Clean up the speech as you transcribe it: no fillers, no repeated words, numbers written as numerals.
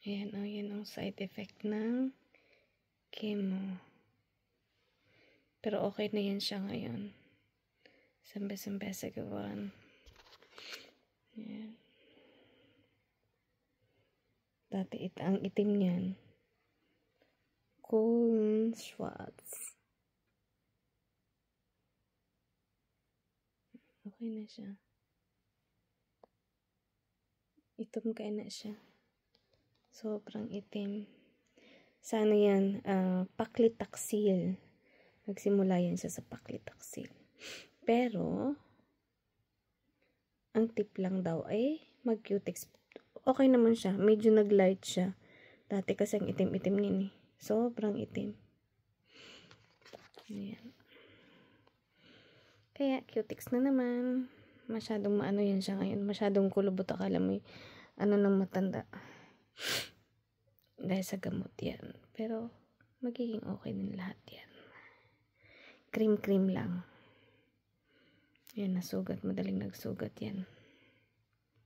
Ayan o, yan ang side effect ng chemo. Pero okay na yan siya ngayon. Some beses Ayan. Dati ang itim niyan. Cool Schwarz. Okay na siya. Itom kaya na siya. Sobrang itim. Sana yan, paclitaxel. Nagsimula yan siya sa paclitaxel. Pero, ang tip lang daw ay mag-cutex. Okay naman siya. Medyo nag-light siya. Dati kasi ang itim-itim niya eh. Sobrang itim. Ayan. Kaya, cutex na naman. Masyadong maano yan siya ngayon. Masyadong kulubot. Akala mo ano ng matanda. Dahil sa gamot yan. Pero, magiging okay din lahat yan. Cream lang. Yan, nasugat. Madaling nagsugat yan.